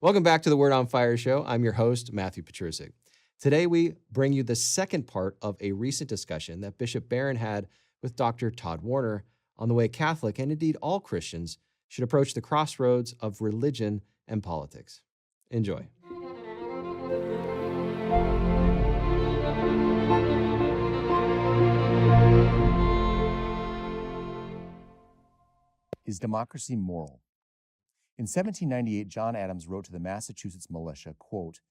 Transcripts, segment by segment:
Welcome back to the Word on Fire show. I'm your host, Matthew Petrusik. Today, we bring you the second part of a recent discussion that Bishop Barron had with Dr. Todd Warner on the way Catholic, and indeed all Christians, should approach the crossroads of religion and politics. Enjoy. Is democracy moral? In 1798, John Adams wrote to the Massachusetts militia, quote,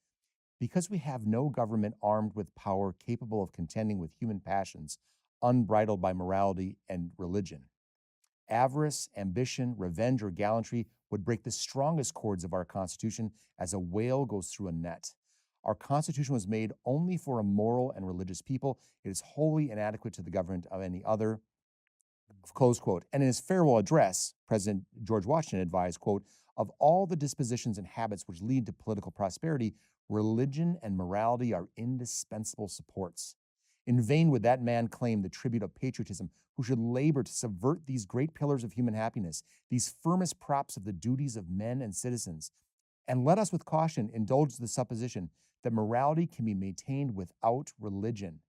"Because we have no government armed with power capable of contending with human passions, unbridled by morality and religion. Avarice, ambition, revenge, or gallantry would break the strongest cords of our Constitution as a whale goes through a net. Our Constitution was made only for a moral and religious people. It is wholly inadequate to the government of any other." Close quote. And in his farewell address, President George Washington advised, quote, "Of all the dispositions and habits which lead to political prosperity, religion and morality are indispensable supports. In vain would that man claim the tribute of patriotism who should labor to subvert these great pillars of human happiness, these firmest props of the duties of men and citizens. And let us with caution indulge the supposition that morality can be maintained without religion.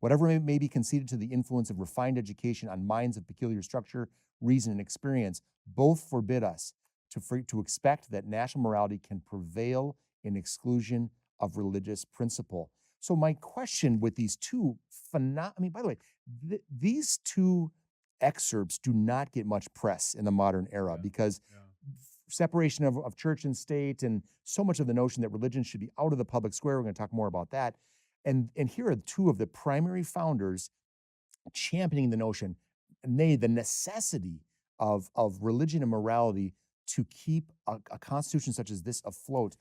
Whatever may be conceded to the influence of refined education on minds of peculiar structure, reason, and experience, both forbid us to expect that national morality can prevail in exclusion of religious principle." So my question with these two by the way, these two excerpts do not get much press in the modern era because separation of church and state and so much of the notion that religion should be out of the public square. We're going to talk more about that. And here are two of the primary founders championing the notion, nay, the necessity of religion and morality to keep a constitution such as this afloat.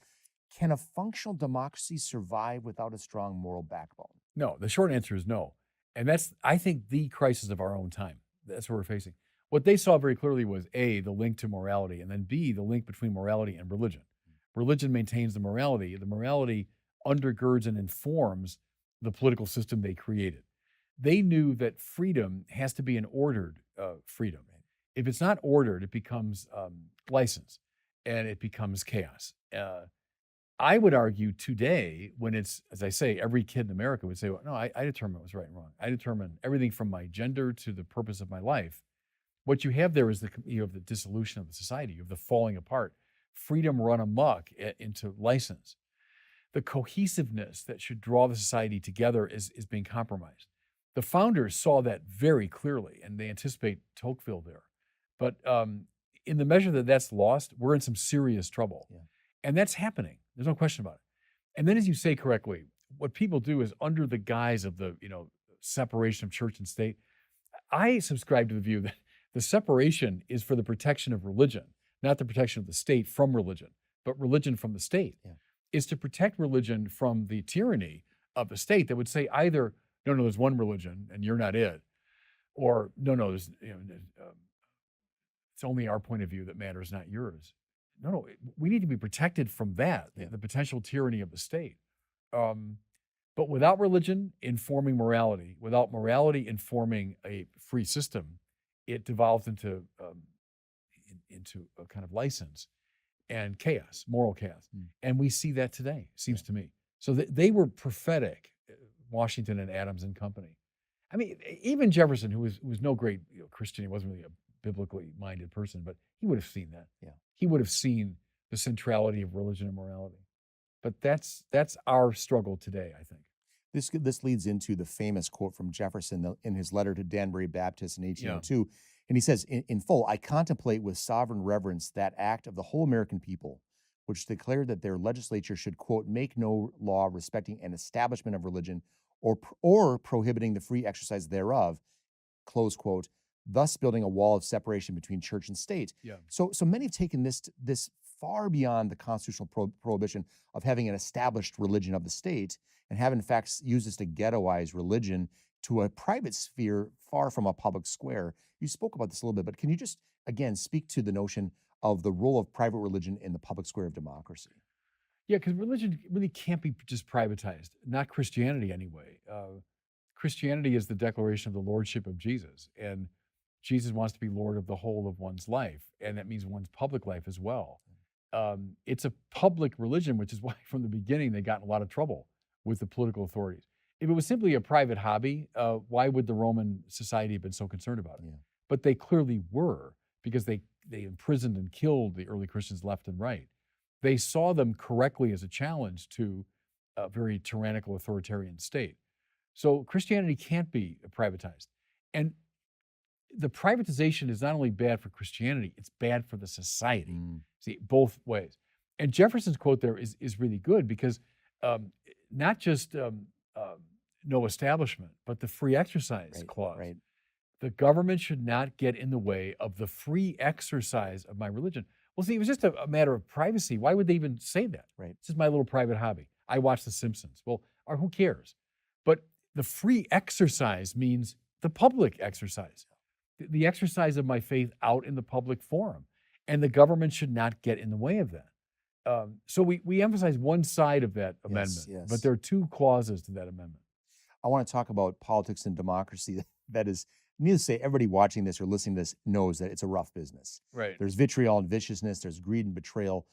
Can a functional democracy survive without a strong moral backbone? No, the short answer is no. And that's, I think, the crisis of our own time. That's what we're facing. What they saw very clearly was A, the link to morality, and then B, the link between morality and religion. Religion maintains the morality. The morality undergirds and informs the political system they created. They knew that freedom has to be an ordered freedom. If it's not ordered, it becomes license and it becomes chaos. I would argue today, when it's, as I say, every kid in America would say, well, no, I determine what's right and wrong. I determine everything from my gender to the purpose of my life. What you have there is you have the dissolution of the society. You have the falling apart. Freedom run amok into license. The cohesiveness that should draw the society together is being compromised. The founders saw that very clearly, and they anticipate Tocqueville there. But in the measure that that's lost, we're in some serious trouble. Yeah. And that's happening. There's no question about it. And then, as you say correctly, what people do is under the guise of the separation of church and state, I subscribe to the view that the separation is for the protection of religion, not the protection of the state from religion, but religion from the state. Yeah. Is to protect religion from the tyranny of the state that would say either, no, there's one religion and you're not it, or no, there's, it's only our point of view that matters, not yours. No, we need to be protected from that, the potential tyranny of the state. But without religion informing morality, without morality informing a free system, it devolves into a kind of license and chaos, moral chaos. And we see that today, seems to me. So they were prophetic, Washington and Adams and company. I mean, even Jefferson, who was no great Christian, he wasn't really a biblically minded person, but he would have seen that. Yeah. He would have seen the centrality of religion and morality. But that's our struggle today, I think. This leads into the famous quote from Jefferson in his letter to Danbury Baptist in 1802. And he says, in full, "I contemplate with sovereign reverence that act of the whole American people, which declared that their legislature should, quote, make no law respecting an establishment of religion or prohibiting the free exercise thereof," close quote, thus building a wall of separation between church and state. Yeah. So many have taken this far beyond the constitutional prohibition of having an established religion of the state and have in fact used this to ghettoize religion to a private sphere far from a public square. You spoke about this a little bit, but can you just, again, speak to the notion of the role of private religion in the public square of democracy? Yeah, because religion really can't be just privatized, not Christianity anyway. Christianity is the declaration of the lordship of Jesus, and Jesus wants to be Lord of the whole of one's life, and that means one's public life as well. It's a public religion, which is why from the beginning they got in a lot of trouble with the political authorities. If it was simply a private hobby, why would the Roman society have been so concerned about it? Yeah. But they clearly were, because they imprisoned and killed the early Christians left and right. They saw them correctly as a challenge to a very tyrannical authoritarian state. So Christianity can't be privatized. And the privatization is not only bad for Christianity, it's bad for the society. See, both ways. And Jefferson's quote there is really good, because not just no establishment, but the free exercise clause. Right. The government should not get in the way of the free exercise of my religion. Well, see, it was just a matter of privacy. Why would they even say that? Right. This is my little private hobby. I watch The Simpsons. Well, or who cares? But the free exercise means the public exercise, the exercise of my faith out in the public forum. And the government should not get in the way of that. So we emphasize one side of that amendment, yes. but there are two clauses to that amendment. I want to talk about politics and democracy. That is, needless to say, everybody watching this or listening to this knows that it's a rough business. Right. There's vitriol and viciousness. There's greed and betrayal.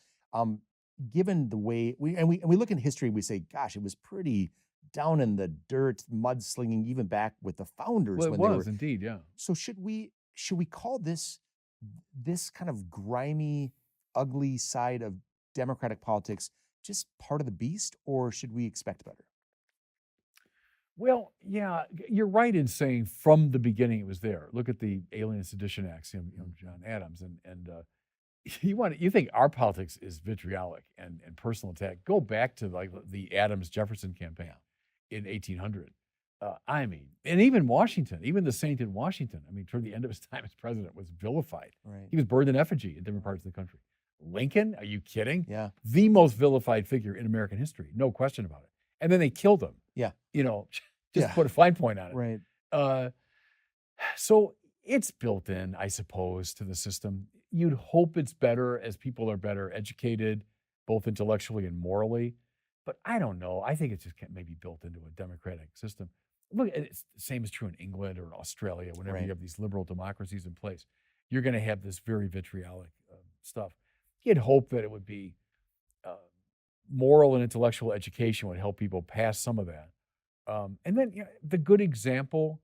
Given the way we look in history, we say, gosh, it was pretty down in the dirt, mudslinging, even back with the founders. Well, when it they was were, indeed, yeah. So should we call this kind of grimy, ugly side of democratic politics just part of the beast, or should we expect better? Well, yeah, you're right in saying from the beginning it was there. Look at the Alien and Sedition Acts, John Adams, and you think our politics is vitriolic and personal attack? Go back to like the Adams-Jefferson campaign in 1800. I mean, and even Washington, even the saint in Washington, I mean, toward the end of his time as president, was vilified. Right. He was burned in effigy in different parts of the country. Lincoln, are you kidding? Yeah. The most vilified figure in American history, no question about it. And then they killed him. Yeah. Just put a fine point on it. Right. So it's built in, I suppose, to the system. You'd hope it's better as people are better educated, both intellectually and morally. But I don't know. I think it's just maybe built into a democratic system. Look, it's the same is true in England or Australia. Whenever you have these liberal democracies in place, you're going to have this very vitriolic stuff. You'd hope that it would be moral and intellectual education would help people pass some of that. And then the good example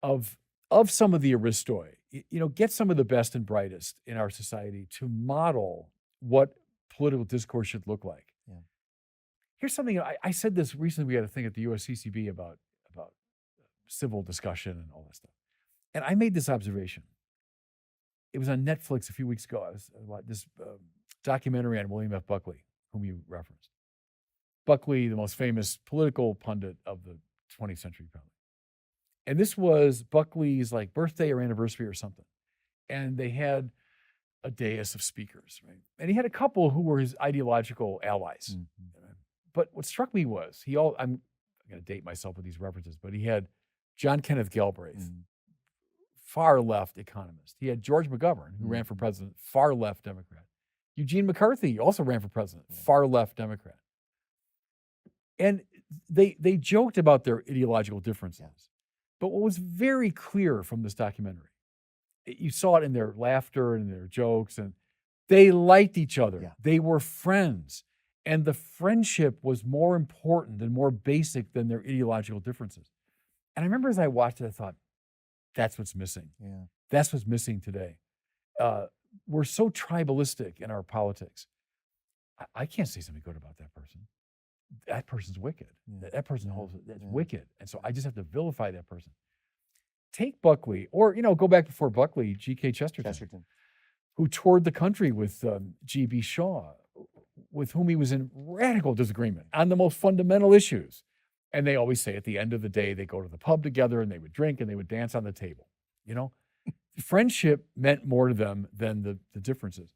of some of the aristoi, get some of the best and brightest in our society to model what political discourse should look like. Yeah. Here's something, I said this recently, we had a thing at the USCCB about civil discussion and all that stuff. And I made this observation. It was on Netflix a few weeks ago. I was about this documentary on William F. Buckley, whom you referenced. Buckley, the most famous political pundit of the 20th century, probably. And this was Buckley's like birthday or anniversary or something. And they had a dais of speakers, right? And he had a couple who were his ideological allies. Mm-hmm. But what struck me was I'm going to date myself with these references, but he had John Kenneth Galbraith, far left economist. He had George McGovern, who ran for president, far left Democrat. Eugene McCarthy also ran for president, far left Democrat. And they joked about their ideological differences. Yes. But what was very clear from this documentary, you saw it in their laughter and their jokes, and they liked each other. Yeah. They were friends. And the friendship was more important and more basic than their ideological differences. And I remember as I watched it, I thought, that's what's missing. Yeah. That's what's missing today. We're so tribalistic in our politics. I can't say something good about that person. That person's wicked. Yeah. That person that's wicked. And so I just have to vilify that person. Take Buckley, or, go back before Buckley, G.K. Chesterton, who toured the country with G.B. Shaw, with whom he was in radical disagreement on the most fundamental issues. And they always say at the end of the day, they go to the pub together and they would drink and they would dance on the table. Friendship meant more to them than the differences.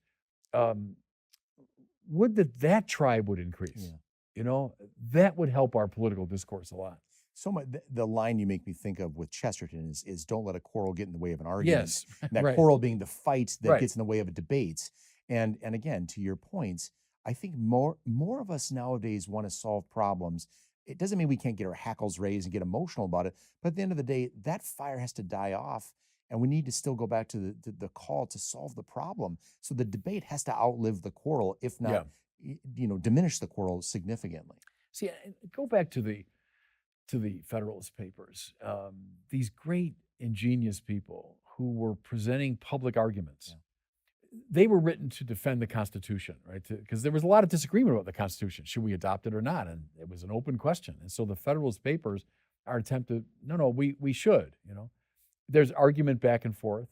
Would that tribe would increase? Yeah. That would help our political discourse a lot. So the line you make me think of with Chesterton is don't let a quarrel get in the way of an argument. Yes. And that quarrel being the fight that gets in the way of a debate. And again, to your points, I think more of us nowadays want to solve problems. It doesn't mean we can't get our hackles raised and get emotional about it, but at the end of the day, that fire has to die off. And we need to still go back to the call to solve the problem. So the debate has to outlive the quarrel, if not, diminish the quarrel significantly. See, go back to the Federalist Papers. These great, ingenious people who were presenting public arguments. They were written to defend the Constitution, right? Because there was a lot of disagreement about the Constitution. Should we adopt it or not? And it was an open question. And so the Federalist Papers are attempt to, no, we should, There's argument back and forth.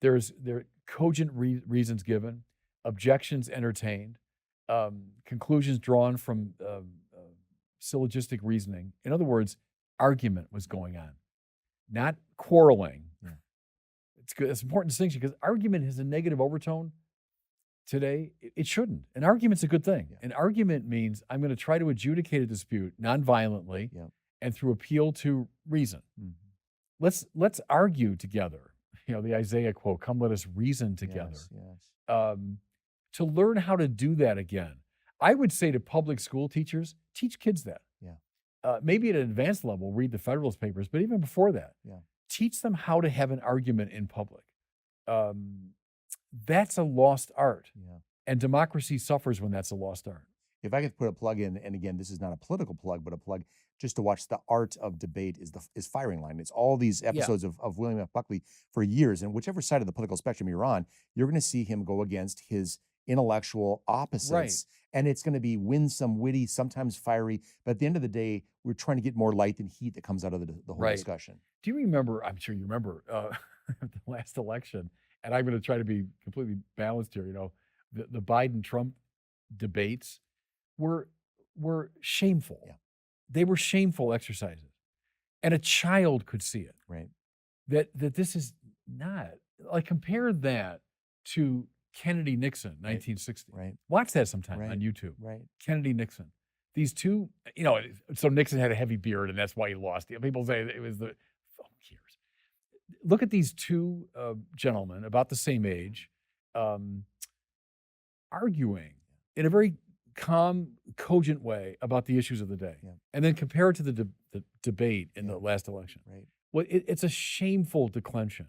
There are cogent reasons given, objections entertained, conclusions drawn from syllogistic reasoning. In other words, argument was going on, not quarreling. Yeah. It's good. It's an important distinction because argument has a negative overtone today. It shouldn't. An argument's a good thing. Yeah. An argument means I'm going to try to adjudicate a dispute nonviolently and through appeal to reason. Mm-hmm. Let's argue together. The Isaiah quote, "Come, let us reason together." Yes. To learn how to do that again, I would say to public school teachers, teach kids that. Yeah. Maybe at an advanced level, read the Federalist Papers, but even before that, teach them how to have an argument in public. That's a lost art. Yeah. And democracy suffers when that's a lost art. If I could put a plug in, and again, this is not a political plug, but a plug just to watch The Art of Debate is Firing Line. It's all these episodes of William F. Buckley for years. And whichever side of the political spectrum you're on, you're going to see him go against his intellectual opposites. Right. And it's going to be winsome, witty, sometimes fiery. But at the end of the day, we're trying to get more light than heat that comes out of the whole discussion. Do you remember, I'm sure you remember, the last election, and I'm going to try to be completely balanced here, the Biden-Trump debates were shameful. Yeah. They were shameful exercises. And a child could see it. Right. That this is not, like, compare that to Kennedy-Nixon, 1960. Right. Watch that sometime on YouTube. Right. Kennedy-Nixon. These two, so Nixon had a heavy beard, and that's why he lost. People say it was who cares? Look at these two gentlemen about the same age, arguing in a very calm, cogent way about the issues of the day, and then compare it to the debate in the last election. Right. Well, it's a shameful declension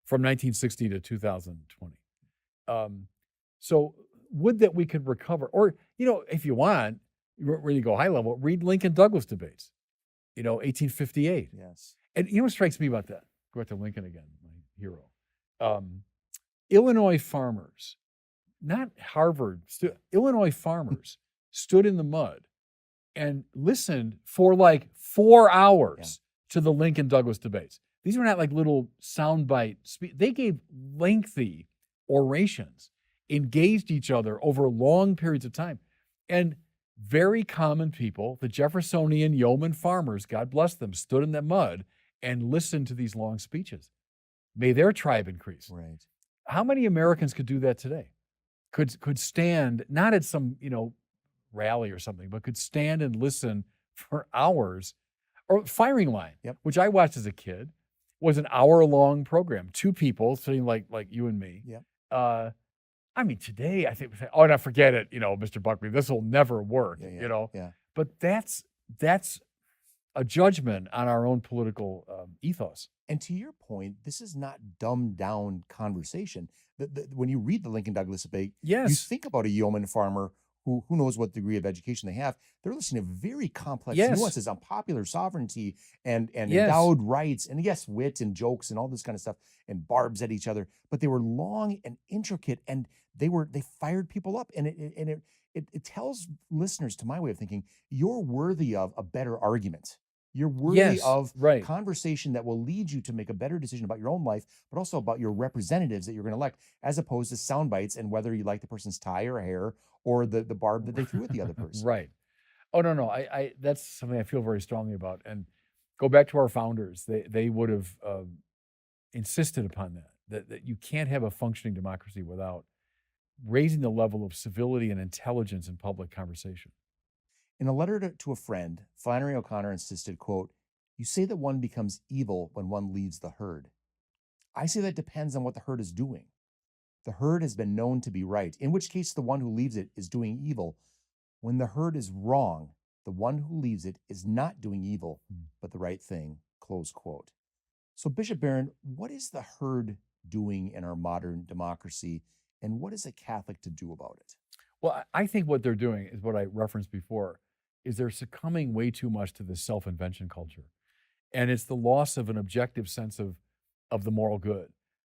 from 1960 to 2020. So would that we could recover, or if you want, really go high level, read Lincoln Douglas debates, 1858. Yes. And what strikes me about that? Go back to Lincoln again, my hero. Illinois farmers, not Harvard, Illinois farmers stood in the mud and listened for like 4 hours to the Lincoln Douglas debates. These were not like little soundbite speeches. They gave lengthy orations, engaged each other over long periods of time. And very common people, the Jeffersonian yeoman farmers, God bless them, stood in that mud and listened to these long speeches. May their tribe increase. Right. How many Americans could do that today? Could stand, not at some, rally or something, but could stand and listen for hours. Or Firing Line, which I watched as a kid, was an hour-long program. Two people sitting like you and me. Yep. Today I think, no, forget it, Mr. Buckley, this will never work, Yeah. But that's a judgment on our own political ethos. And to your point, this is not dumbed down conversation. When you read the Lincoln Douglas debate, you think about a yeoman farmer who knows what degree of education they have. They're listening to very complex nuances on popular sovereignty and endowed rights, and wit and jokes and all this kind of stuff, and barbs at each other. But they were long and intricate, and they fired people up, and it tells listeners, to my way of thinking, you're worthy of a better argument. You're worthy of conversation that will lead you to make a better decision about your own life, but also about your representatives that you're going to elect, as opposed to sound bites and whether you like the person's tie or hair or the barb that they threw at the other person. Right. Oh, no. I that's something I feel very strongly about. And go back to our founders. They would have insisted upon that you can't have a functioning democracy without raising the level of civility and intelligence in public conversation. In a letter to a friend, Flannery O'Connor insisted, quote, "You say that one becomes evil when one leaves the herd. I say that depends on what the herd is doing. The herd has been known to be right, in which case the one who leaves it is doing evil. When the herd is wrong, the one who leaves it is not doing evil, but the right thing," close quote. So, Bishop Barron, what is the herd doing in our modern democracy, and what is a Catholic to do about it? Well, I think what they're doing is what I referenced before, is they're succumbing way too much to the self-invention culture. And it's the loss of an objective sense of the moral good,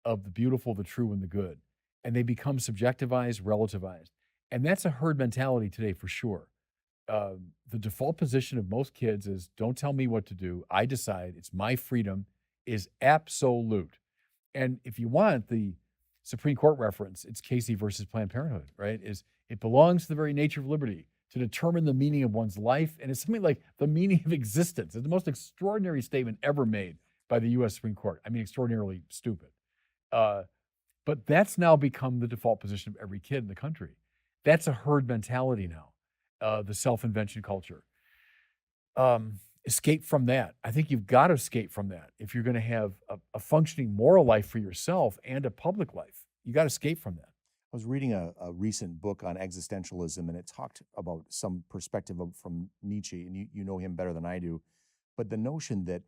of the beautiful, the true, and the good. And they become subjectivized, relativized. And that's a herd mentality today for sure. The default position of most kids is don't tell me what to do. I decide. It's my freedom is absolute. And if you want the Supreme Court reference, it's Casey versus Planned Parenthood, right? Is it belongs to the very nature of liberty to determine the meaning of one's life. And it's something like the meaning of existence. It's the most extraordinary statement ever made by the U.S. Supreme Court. I mean, extraordinarily stupid. But that's now become the default position of every kid in the country. That's a herd mentality now, the self-invention culture. Escape from that. I think you've got to escape from that. If you're going to have a functioning moral life for yourself and a public life, you got to escape from that. I was reading a recent book on existentialism, and it talked about some perspective from Nietzsche, and you know him better than I do, but the notion that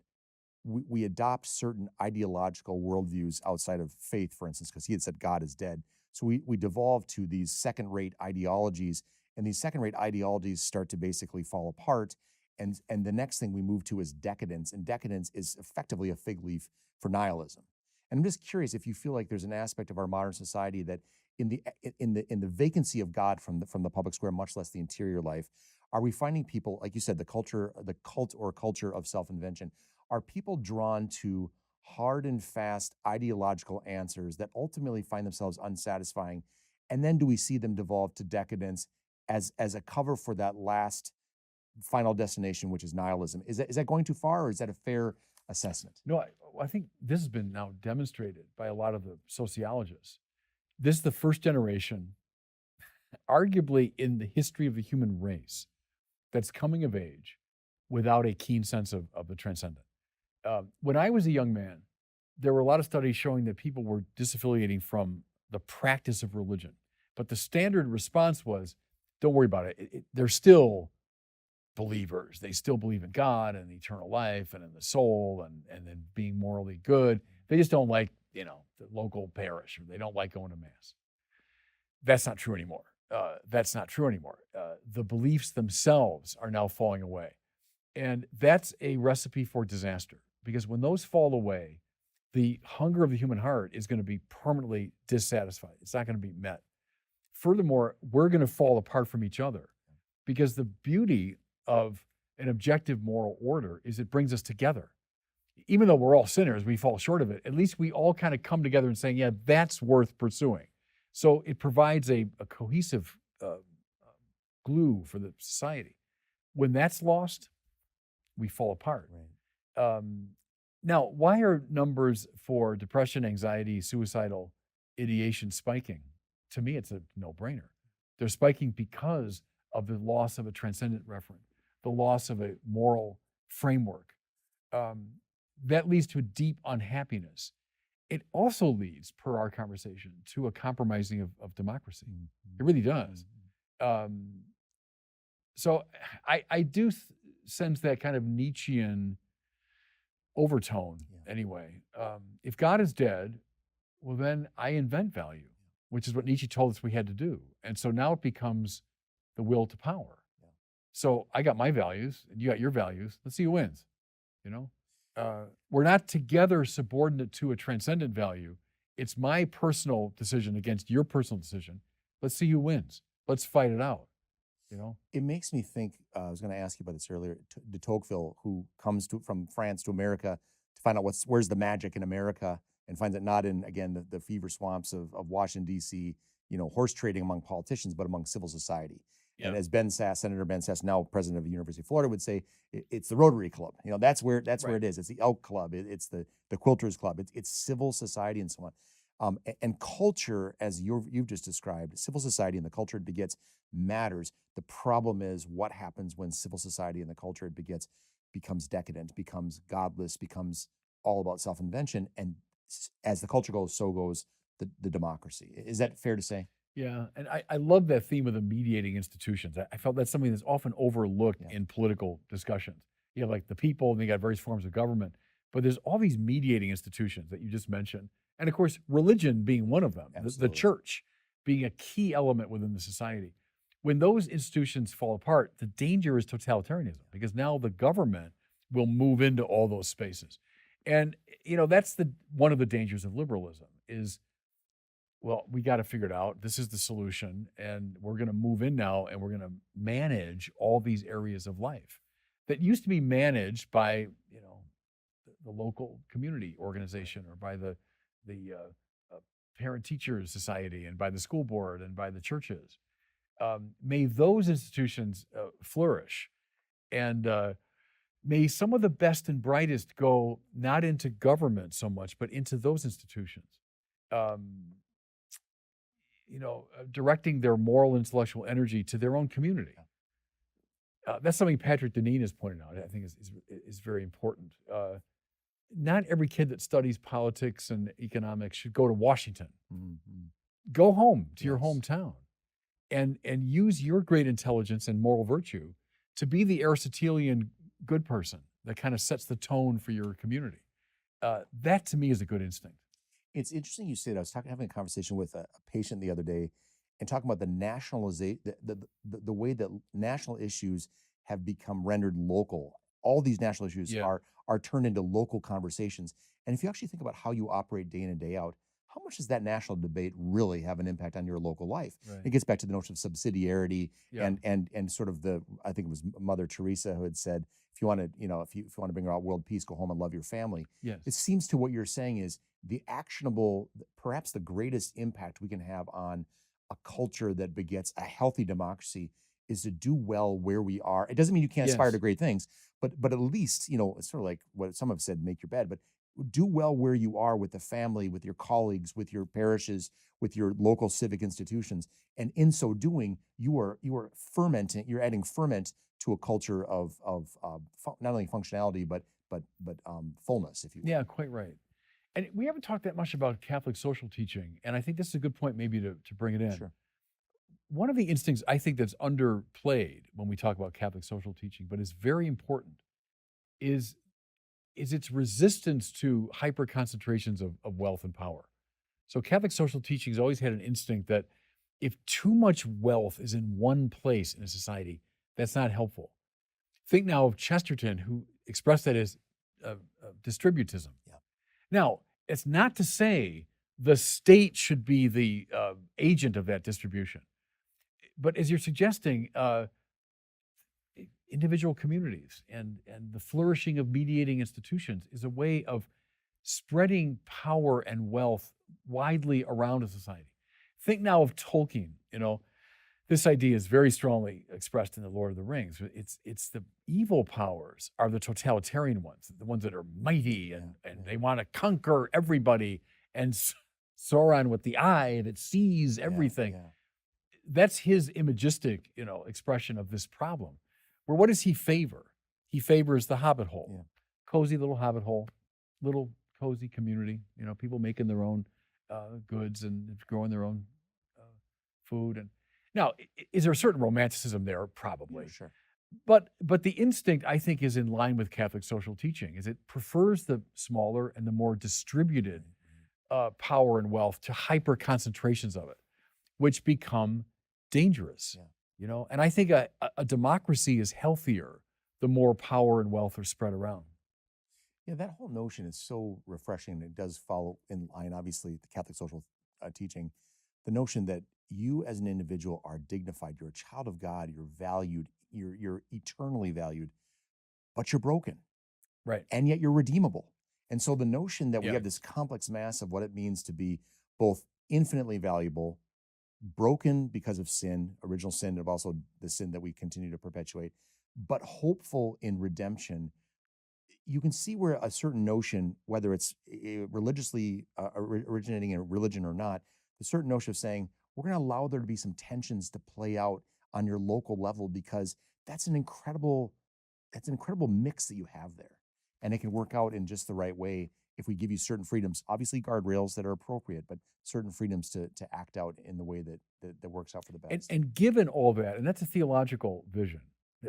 we adopt certain ideological worldviews outside of faith, for instance, because he had said God is dead. So we devolve to these second-rate ideologies, and these second-rate ideologies start to basically fall apart. And the next thing we move to is decadence, and decadence is effectively a fig leaf for nihilism. And I'm just curious if you feel like there's an aspect of our modern society that in the vacancy of God from the public square, much less the interior life, are we finding people, like you said, the cult or culture of self-invention, are people drawn to hard and fast ideological answers that ultimately find themselves unsatisfying? And then do we see them devolve to decadence as a cover for that last final destination, which is nihilism? Is that going too far, or is that a fair assessment? No, I think this has been now demonstrated by a lot of the sociologists. This is the first generation, arguably in the history of the human race, that's coming of age without a keen sense of the transcendent. When I was a young man, there were a lot of studies showing that people were disaffiliating from the practice of religion. But the standard response was, don't worry about it. They're still believers. They still believe in God and eternal life and in the soul and then being morally good. They just don't like, the local parish, or they don't like going to mass. That's not true anymore. The beliefs themselves are now falling away. And that's a recipe for disaster, because when those fall away, the hunger of the human heart is going to be permanently dissatisfied. It's not going to be met. Furthermore, we're going to fall apart from each other, because the beauty of an objective moral order is it brings us together. Even though we're all sinners, we fall short of it. At least we all kind of come together and saying, yeah, that's worth pursuing. So it provides a cohesive glue for the society. When that's lost, we fall apart. Right. Now, why are numbers for depression, anxiety, suicidal ideation spiking? To me, it's a no-brainer. They're spiking because of the loss of a transcendent referent, the loss of a moral framework. That leads to a deep unhappiness. It also leads, per our conversation, to a compromising of democracy. It really does. So I do sense that kind of Nietzschean overtone anyway. If God is dead, well, then I invent value, which is what Nietzsche told us we had to do. And so now it becomes the will to power. So I got my values, and you got your values. Let's see who wins, We're not together subordinate to a transcendent value. It's my personal decision against your personal decision. Let's see who wins. Let's fight it out, It makes me think, I was going to ask you about this earlier, de Tocqueville, who comes from France to America to find out where's the magic in America, and finds it not in, again, the fever swamps of Washington, D.C., horse trading among politicians, but among civil society. Yeah. And as Senator Ben Sass, now president of the University of Florida, would say, it's the Rotary Club. That's where it is. It's the Elk Club. It's the Quilters Club. It's civil society and so on. And culture, as you've just described, civil society and the culture it begets matters. The problem is what happens when civil society and the culture it begets becomes decadent, becomes godless, becomes all about self-invention. And as the culture goes, so goes the democracy. Is that fair to say? Yeah, and I love that theme of the mediating institutions. I felt that's something that's often overlooked in political discussions. You have like the people, and you got various forms of government, But there's all these mediating institutions that you just mentioned. And of course, religion being one of them, the Absolutely. church being a key element within the society. When those institutions fall apart, the danger is totalitarianism, because now the government will move into all those spaces. And, that's one of the dangers of liberalism is, well, we got to figure it out. This is the solution. And we're going to move in now and we're going to manage all these areas of life that used to be managed by, the local community organization, or by the parent teachers society, and by the school board, and by the churches. May those institutions flourish, and may some of the best and brightest go not into government so much, but into those institutions. Directing their moral, intellectual energy to their own community. That's something Patrick Deneen has pointed out. I think is very important. Not every kid that studies politics and economics should go to Washington. Mm-hmm. Go home to your Yes. hometown, and use your great intelligence and moral virtue to be the Aristotelian good person that kind of sets the tone for your community. That to me is a good instinct. It's interesting you say that. I was having a conversation with a patient the other day, and talking about the nationalization, the way that national issues have become rendered local. All these national issues Yeah. are turned into local conversations. And if you actually think about how you operate day in and day out, how much does that national debate really have an impact on your local life? Right. It gets back to the notion of subsidiarity, Yeah. and sort of I think it was Mother Teresa who had said, if you want to, if you want to bring about world peace, go home and love your family. Yes. It seems to what you're saying is the actionable, perhaps the greatest impact we can have on a culture that begets a healthy democracy is to do well where we are. It doesn't mean you can't aspire Yes. to great things, but at least, it's sort of like what some have said, make your bed, but do well where you are with the family, with your colleagues, with your parishes, with your local civic institutions. And in so doing, you are fermenting, you're adding ferment to a culture of not only functionality, but fullness, if you will. Yeah, quite right. And we haven't talked that much about Catholic social teaching, and I think this is a good point maybe to bring it in. Sure. One of the instincts I think that's underplayed when we talk about Catholic social teaching, but is very important, is its resistance to hyper concentrations of wealth and power. So Catholic social teaching has always had an instinct that if too much wealth is in one place in a society, that's not helpful. Think now of Chesterton, who expressed that as distributism. Yeah. Now, it's not to say the state should be the agent of that distribution. But as you're suggesting, individual communities and the flourishing of mediating institutions is a way of spreading power and wealth widely around a society. Think now of Tolkien. This idea is very strongly expressed in The Lord of the Rings. It's the evil powers are the totalitarian ones, the ones that are mighty and they want to conquer everybody, and Sauron with the eye that sees everything. Yeah. That's his imagistic, expression of this problem. Where what does he favor? He favors the hobbit hole. Yeah. Cozy little hobbit hole, little cozy community, people making their own goods and growing their own food. And now, is there a certain romanticism there? Probably. Yeah, sure. But the instinct, I think, is in line with Catholic social teaching, is it prefers the smaller and the more distributed power and wealth to hyper concentrations of it, which become dangerous. Yeah. And I think a democracy is healthier the more power and wealth are spread around. Yeah, that whole notion is so refreshing. It does follow in line, obviously, the Catholic social teaching. The notion that you as an individual are dignified, you're a child of God, you're valued, you're eternally valued, but you're broken. Right. And yet you're redeemable. And so the notion that we Yeah. have this complex mass of what it means to be both infinitely valuable, broken because of sin, original sin, and also the sin that we continue to perpetuate, but hopeful in redemption. You can see where a certain notion, whether it's religiously originating in religion or not, the certain notion of saying, we're going to allow there to be some tensions to play out on your local level, because that's an incredible mix that you have there. And it can work out in just the right way if we give you certain freedoms, obviously guardrails that are appropriate, but certain freedoms to act out in the way that works out for the best. And given all that, and that's a theological vision,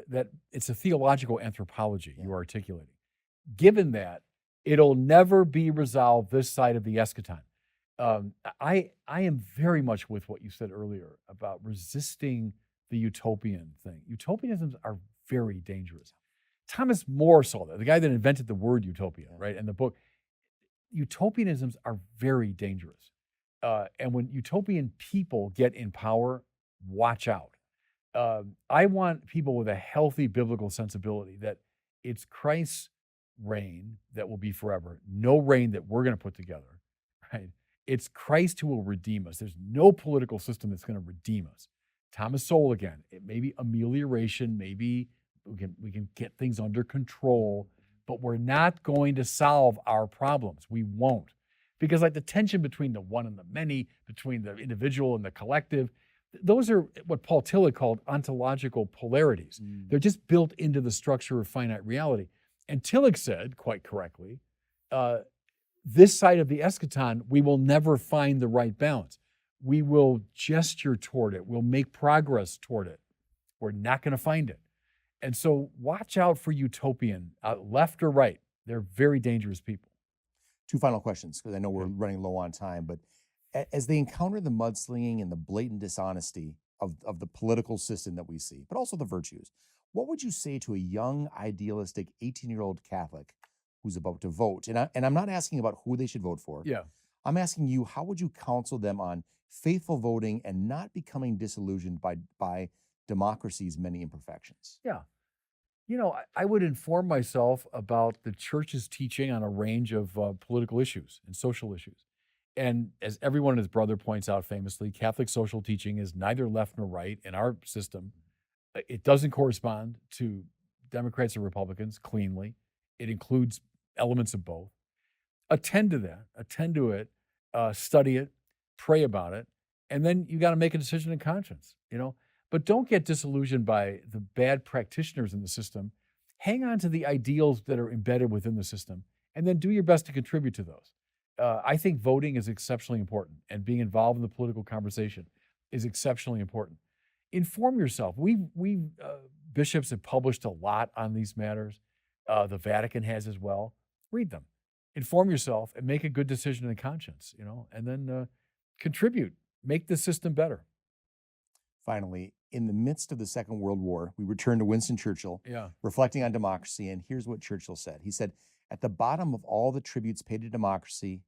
that it's a theological anthropology you're articulating. Given that, It'll never be resolved this side of the eschaton. I am very much with what you said earlier about resisting the utopian thing. Utopianisms are very dangerous. Thomas More saw that, the guy that invented the word utopia, right? And the book, utopianisms are very dangerous. And when utopian people get in power, watch out. I want people with a healthy biblical sensibility that it's Christ's reign that will be forever, no reign that we're going to put together, right? It's Christ who will redeem us. There's no political system that's going to redeem us. Thomas Sowell again, it may be amelioration, maybe we can get things under control, but we're not going to solve our problems. We won't. Because like the tension between the one and the many, between the individual and the collective, those are what Paul Tillich called ontological polarities. They're just built into the structure of finite reality. And Tillich said, quite correctly, this side of the eschaton, we will never find the right balance. We will gesture toward it. We'll make progress toward it. We're not going to find it. And so watch out for utopian, left or right. They're very dangerous people. Two final questions, because I know we're running low on time, but as they encounter the mudslinging and the blatant dishonesty of the political system that we see, but also the virtues, what would you say to a young, idealistic 18-year-old Catholic who's about to vote? And I'm not asking about who they should vote for. Yeah. I'm asking you, how would you counsel them on faithful voting and not becoming disillusioned by democracy's many imperfections? Yeah. You know, I would inform myself about the church's teaching on a range of political issues and social issues. And as everyone and his brother points out famously, Catholic social teaching is neither left nor right in our system. It doesn't correspond to Democrats or Republicans cleanly. It includes elements of both. Attend to that, attend to it, study it, pray about it, and then you got to make a decision in conscience, you know. But don't get disillusioned by the bad practitioners in the system. Hang on to the ideals that are embedded within the system, and then do your best to contribute to those. I think voting is exceptionally important, and being involved in the political conversation is exceptionally important. Inform yourself. We bishops have published a lot on these matters. The Vatican has as well. Read them. Inform yourself and make a good decision in conscience, you know, and then contribute. Make the system better. Finally, in the midst of the Second World War, we return to Winston Churchill, reflecting on democracy, and here's what Churchill said. He said, "At the bottom of all the tributes paid to democracy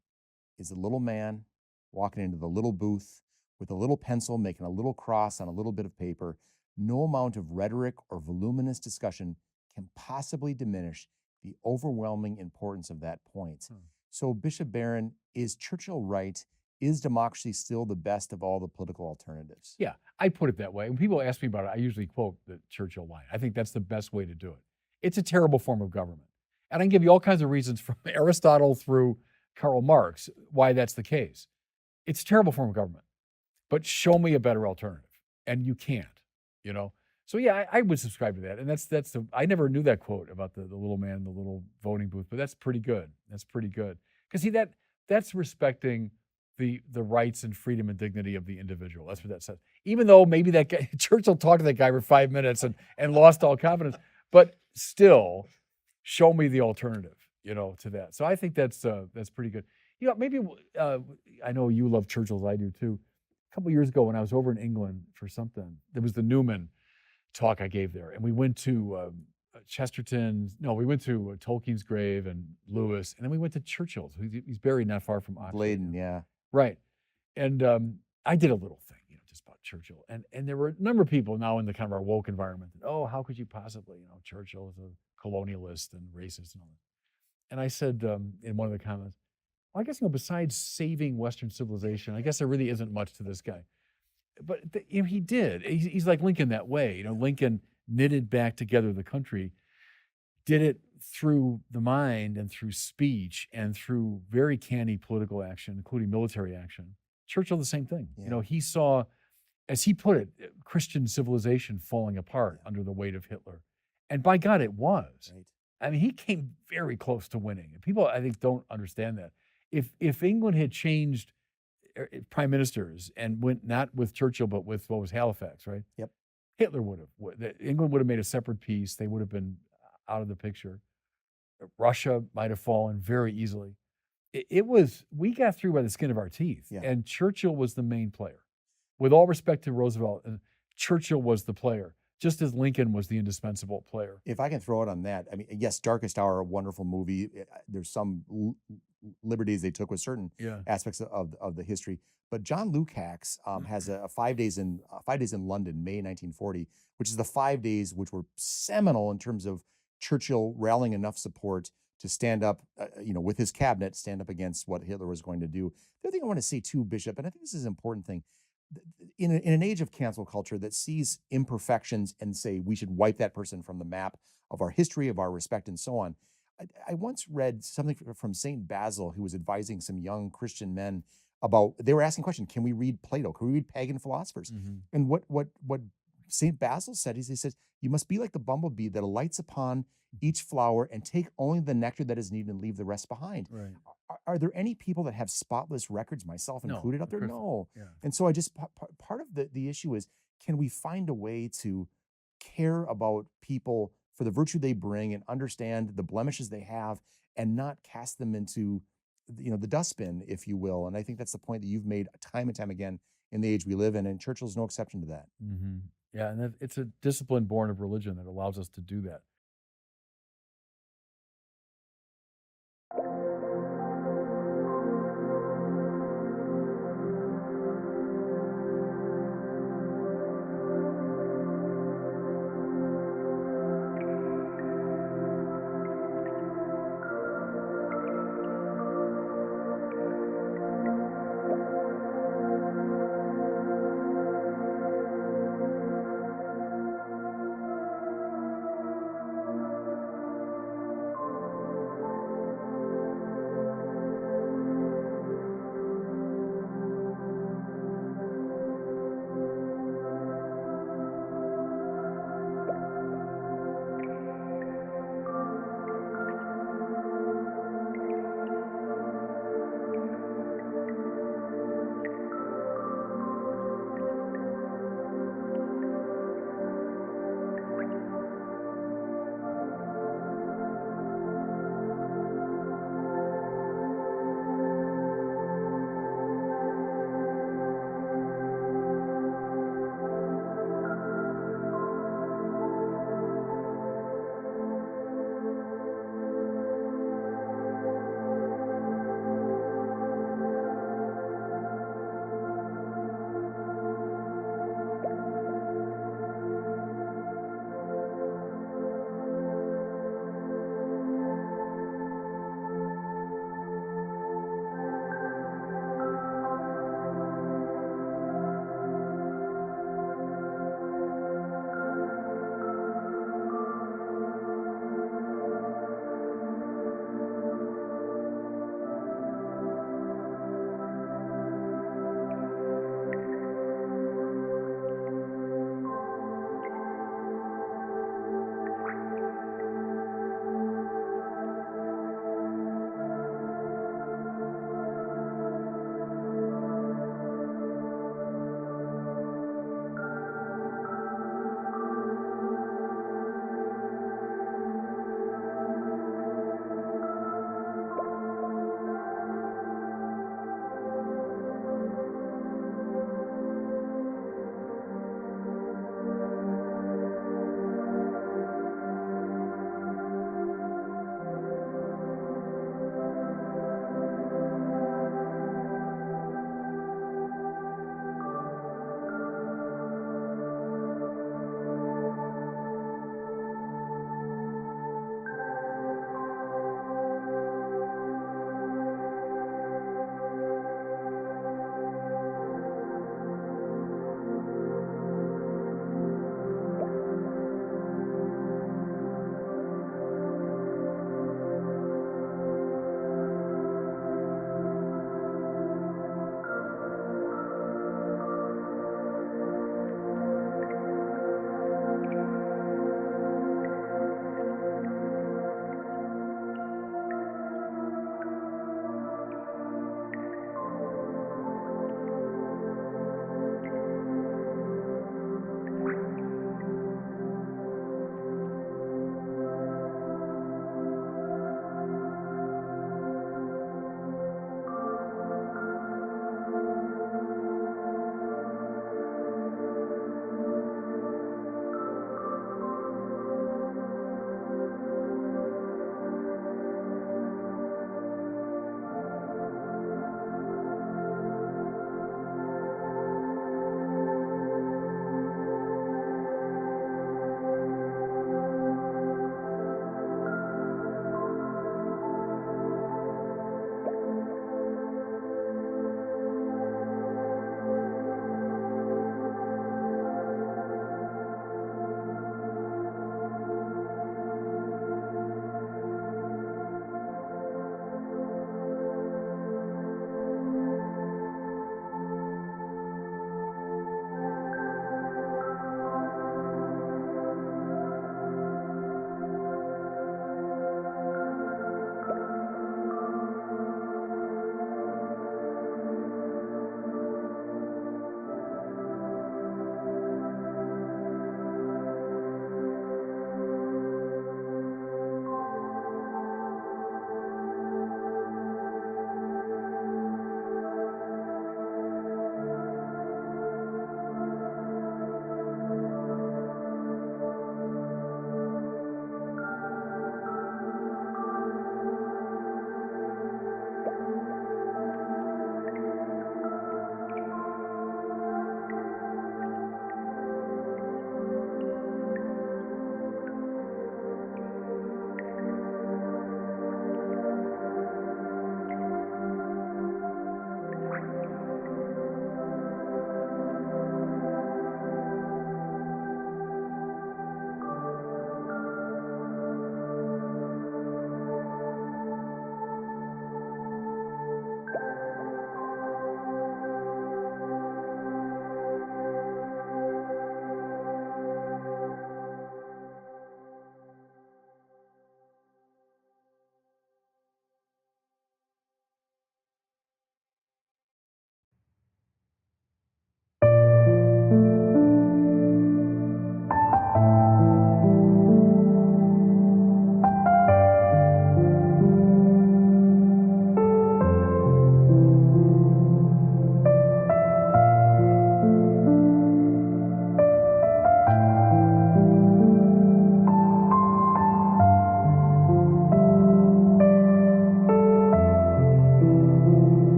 is a little man walking into the little booth with a little pencil making a little cross on a little bit of paper. No amount of rhetoric or voluminous discussion can possibly diminish the overwhelming importance of that point." So, Bishop Barron, is Churchill right? Is democracy still the best of all the political alternatives? Yeah, I put it that way. When people ask me about it, I usually quote the Churchill line. I think that's the best way to do it. It's a terrible form of government. And I can give you all kinds of reasons from Aristotle through Karl Marx why that's the case. It's a terrible form of government. But show me a better alternative. And you can't, you know? So yeah, I would subscribe to that. And I never knew that quote about the little man, the little voting booth, but that's pretty good. That's pretty good. Because see, that's respecting the rights and freedom and dignity of the individual. That's what that says. Even though maybe that guy, Churchill talked to that guy for 5 minutes and lost all confidence, but still show me the alternative, you know, to that. So I think that's pretty good. You know, maybe I know you love Churchill as I do too. A couple of years ago when I was over in England for something, there was the Newman talk I gave there, and we went to we went to Tolkien's grave and Lewis, and then we went to Churchill's. He's buried not far from Oxford. Bladen, yeah. Right. And I did a little thing, you know, just about Churchill. And there were a number of people now in the kind of our woke environment that, oh, how could you possibly, you know, Churchill is a colonialist and racist and all that. And I said in one of the comments, well, I guess, you know, besides saving Western civilization, I guess there really isn't much to this guy. But you know, he did. He's like Lincoln that way. You know, Lincoln knitted back together the country, did it through the mind and through speech and through very canny political action, including military action. Churchill, the same thing. Yeah. You know, he saw, as he put it, Christian civilization falling apart under the weight of Hitler. And by God, it was. Right. I mean, he came very close to winning. And people, I think, don't understand that. If England had changed prime ministers and went not with Churchill, but with what was Halifax, right? Yep. Hitler would have. England would have made a separate peace. They would have been out of the picture. Russia might have fallen very easily. We got through by the skin of our teeth, Yeah. and Churchill was the main player. With all respect to Roosevelt, Churchill was the player, just as Lincoln was the indispensable player. If I can throw it on that, I mean, yes, Darkest Hour, a wonderful movie. There's some liberties they took with certain Yeah. aspects of the history. But John Lukács has a 5 days in London, May 1940, which is the 5 days which were seminal in terms of Churchill rallying enough support to stand up, with his cabinet, stand up against what Hitler was going to do. The other thing I want to say too, Bishop, and I think this is an important thing, in an age of cancel culture that sees imperfections and say we should wipe that person from the map of our history, of our respect, and so on. I once read something from St. Basil, who was advising some young Christian men about, they were asking a question, can we read Plato? Can we read pagan philosophers? Mhm. And what St. Basil said is, he says, you must be like the bumblebee that alights upon each flower and take only the nectar that is needed and leave the rest behind. Right. Are there any people that have spotless records, myself No, included, out of there? course No. Yeah. And so I just, part of the issue is, can we find a way to care about people for the virtue they bring and understand the blemishes they have and not cast them into, the dustbin, if you will? And I think that's the point that you've made time and time again in the age we live in, and Churchill's no exception to that. Yeah, and it's a discipline born of religion that allows us to do that.